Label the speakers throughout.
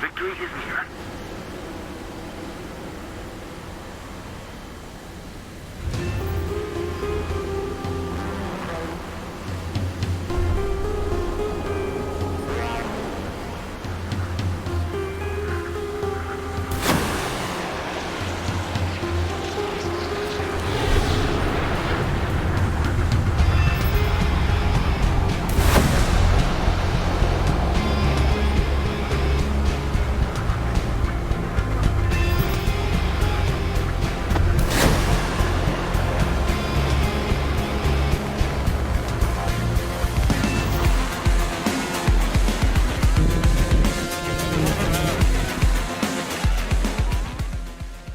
Speaker 1: Victory is near.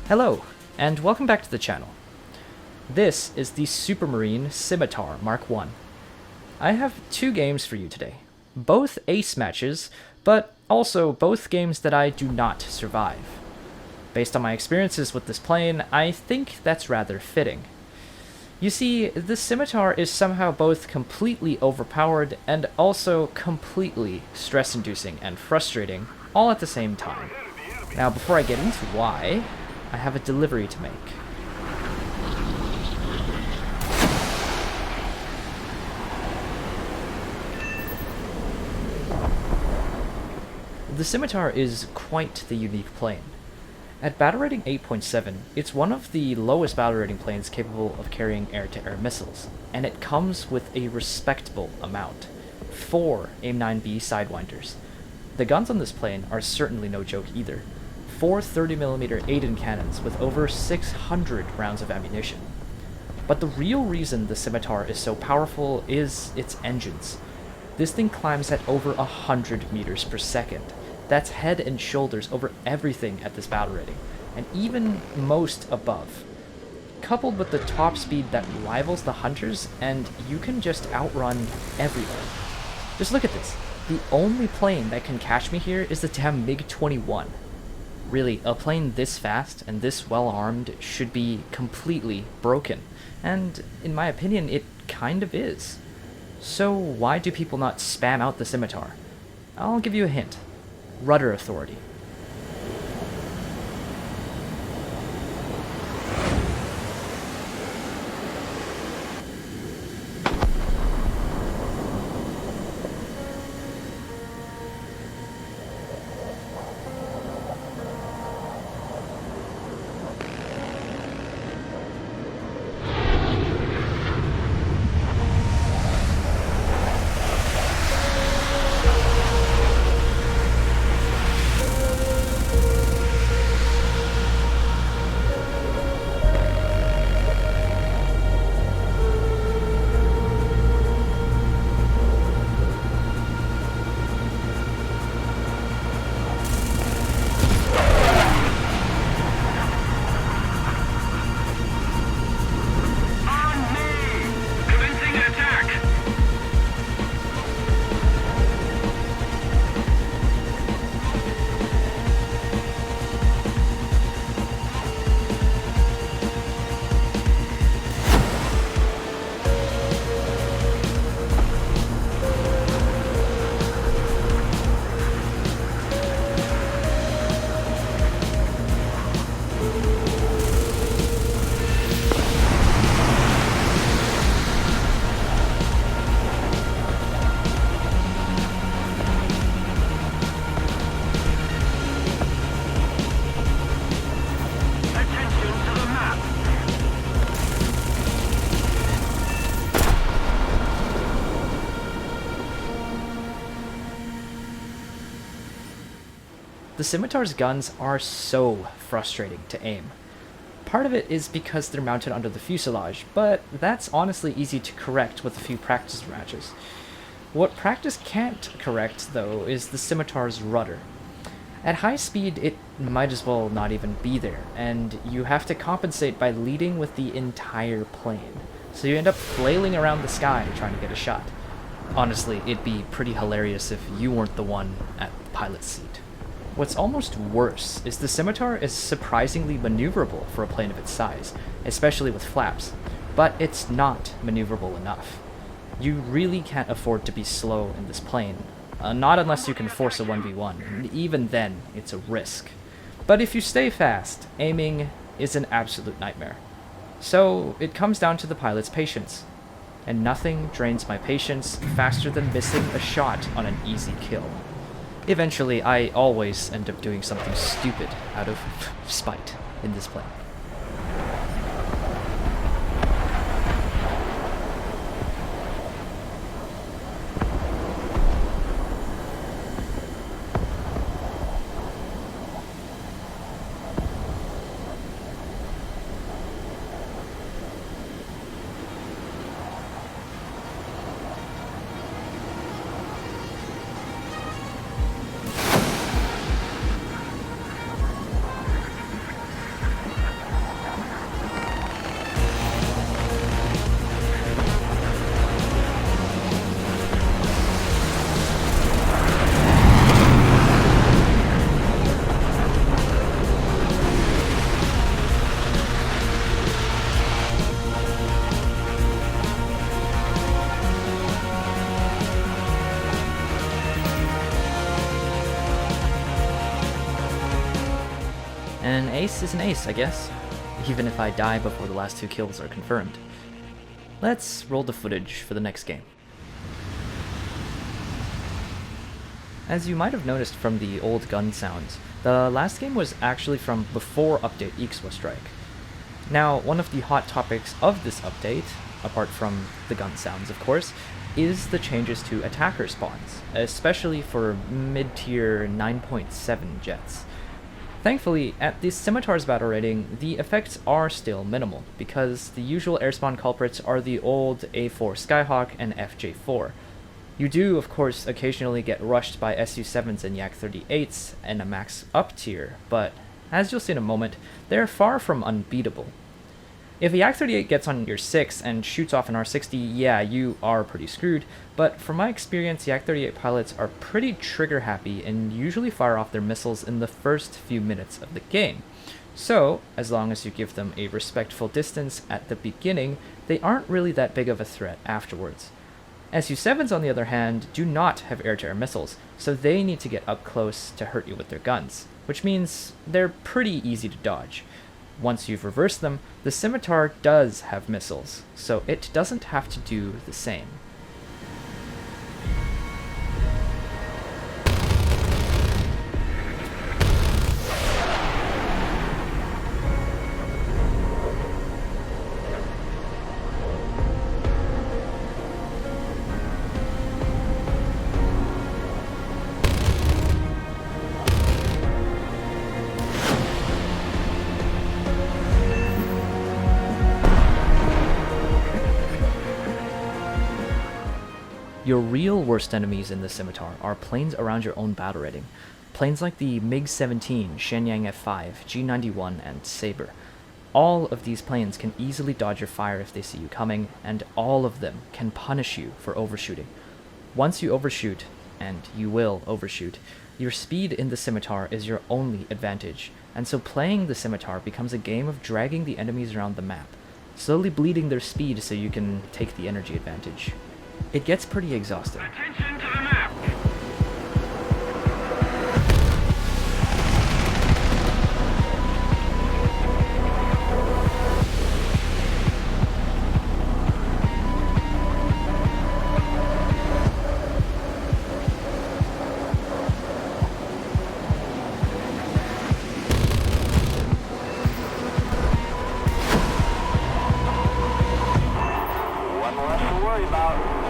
Speaker 2: Hello, and welcome back to the channel. This is the Supermarine Scimitar Mark I. I have two games for you today, both ace matches, but also both games that I do not survive. Based on my experiences with this plane, I think that's rather fitting. You see, the Scimitar is somehow both completely overpowered and also completely stress-inducing and frustrating, all at the same time. Now, before I get into why, I have a delivery to make. The Scimitar is quite the unique plane. At battle rating 8.7, it's one of the lowest battle rating planes capable of carrying air-to-air missiles, and it comes with a respectable amount. 4 AIM-9B Sidewinders. The guns on this plane are certainly no joke either. 4 30mm ADEN cannons with over 600 rounds of ammunition. But the real reason the Scimitar is so powerful is its engines. This thing climbs at over 100 meters per second. That's head and shoulders over everything at this battle rating, and even most above. Coupled with the top speed that rivals the Hunters, and you can just outrun everywhere. Just look at this. The only plane that can catch me here is the damn MiG-21. Really, a plane this fast and this well-armed should be completely broken, and in my opinion, it kind of is. So why do people not spam out the Scimitar? I'll give you a hint. Rudder authority. The Scimitar's guns are so frustrating to aim. Part of it is because they're mounted under the fuselage, but that's honestly easy to correct with a few practice matches. What practice can't correct, though, is the Scimitar's rudder. At high speed, it might as well not even be there, and you have to compensate by leading with the entire plane. So you end up flailing around the sky trying to get a shot. Honestly, it'd be pretty hilarious if you weren't the one at the pilot's seat. What's almost worse is the Scimitar is surprisingly maneuverable for a plane of its size, especially with flaps, but it's not maneuverable enough. You really can't afford to be slow in this plane. Not unless you can force a 1v1, and even then, it's a risk. But if you stay fast, aiming is an absolute nightmare. So it comes down to the pilot's patience. And nothing drains my patience faster than missing a shot on an easy kill. Eventually, I always end up doing something stupid out of spite in this plane. An ace is an ace, I guess, even if I die before the last 2 kills are confirmed. Let's roll the footage for the next game. As you might have noticed from the old gun sounds, the last game was actually from before update Ixwa Strike. Now, one of the hot topics of this update, apart from the gun sounds of course, is the changes to attacker spawns, especially for mid-tier 9.7 jets. Thankfully, at the Scimitar's battle rating, the effects are still minimal, because the usual airspawn culprits are the old A4 Skyhawk and FJ4. You do, of course, occasionally get rushed by Su-7s and Yak-38s and a max up tier, but as you'll see in a moment, they're far from unbeatable. If a Yak-38 gets on your 6 and shoots off an R60, yeah, you are pretty screwed, but from my experience, Yak-38 pilots are pretty trigger happy and usually fire off their missiles in the first few minutes of the game. So, as long as you give them a respectful distance at the beginning, they aren't really that big of a threat afterwards. Su-7s, on the other hand, do not have air-to-air missiles, so they need to get up close to hurt you with their guns, which means they're pretty easy to dodge. Once you've reversed them, the Scimitar does have missiles, so it doesn't have to do the same. Your real worst enemies in the Scimitar are planes around your own battle rating. Planes like the MiG-17, Shenyang F5, G91, and Sabre. All of these planes can easily dodge your fire if they see you coming, and all of them can punish you for overshooting. Once you overshoot, and you will overshoot, your speed in the Scimitar is your only advantage, and so playing the Scimitar becomes a game of dragging the enemies around the map, slowly bleeding their speed so you can take the energy advantage. It gets pretty exhausting.
Speaker 1: Attention to the map! One less to worry about.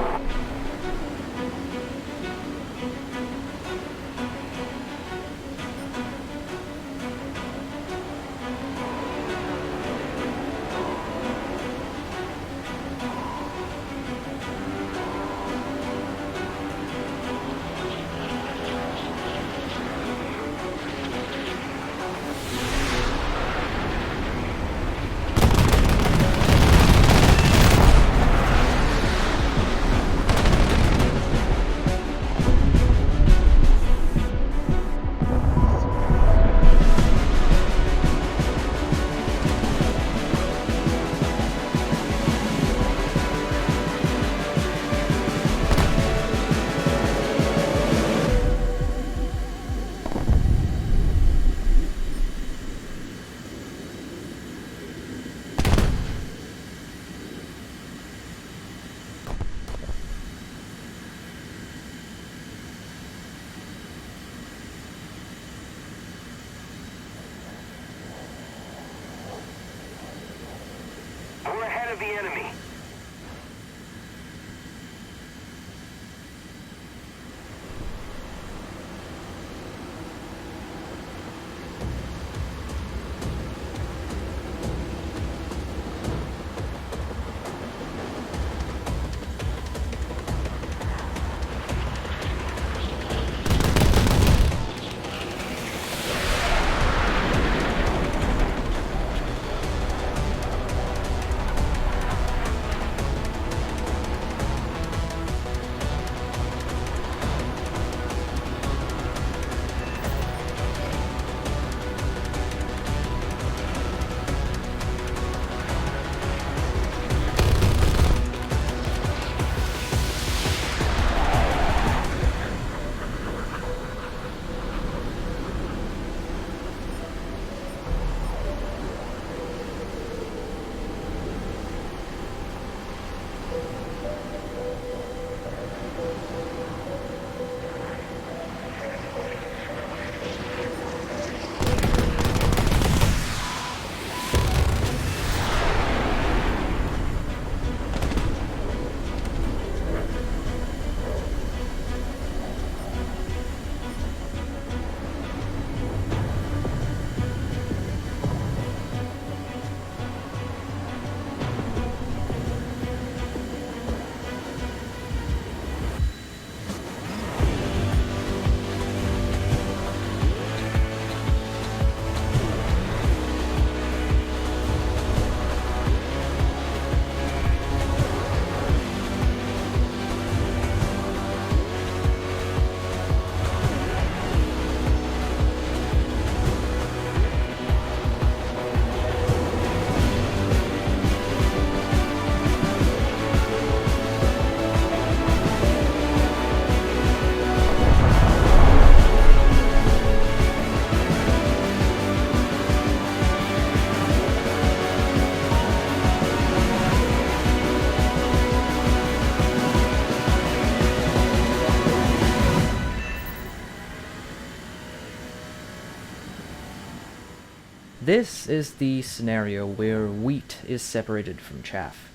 Speaker 2: This is the scenario where wheat is separated from chaff.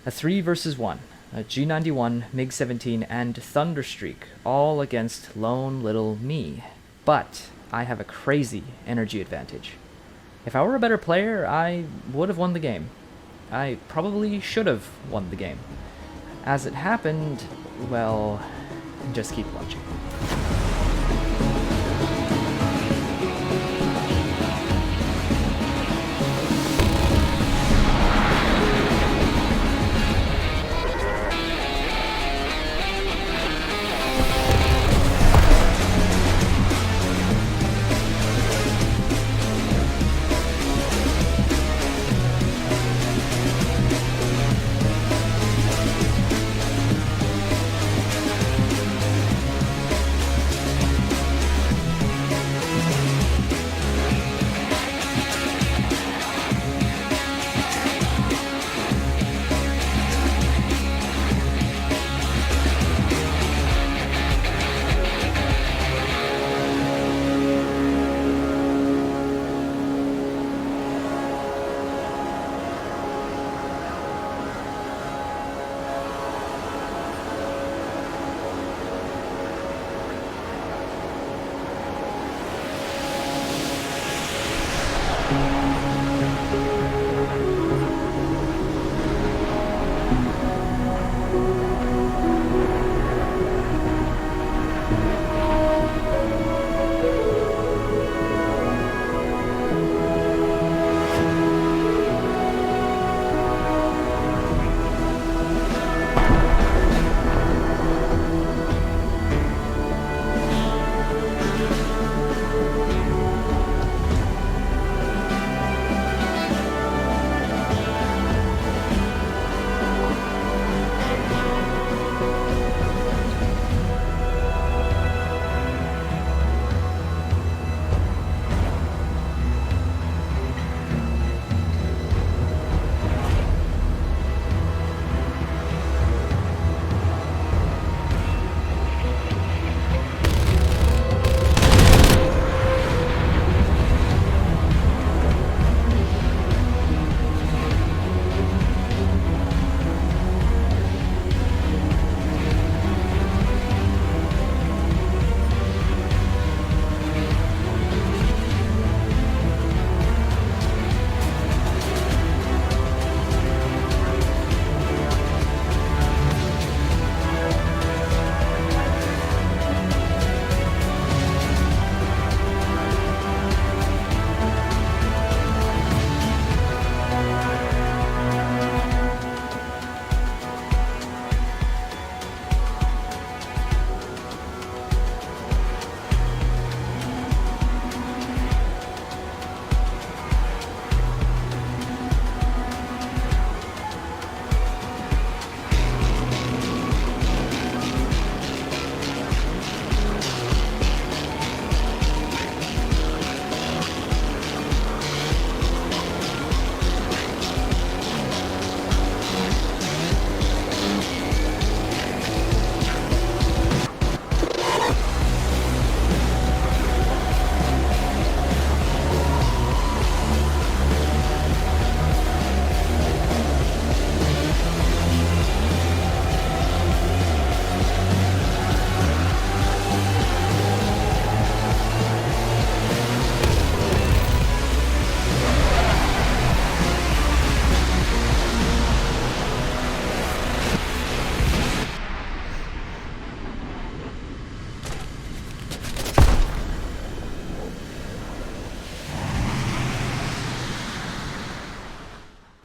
Speaker 2: A 3 versus 1, a G91, MiG-17, and Thunderstreak, all against lone little me. But I have a crazy energy advantage. If I were a better player, I would have won the game. I probably should have won the game. As it happened, well, just keep watching.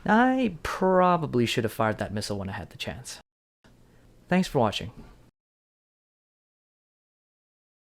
Speaker 2: I probably should have fired that missile when I had the chance. Thanks for watching.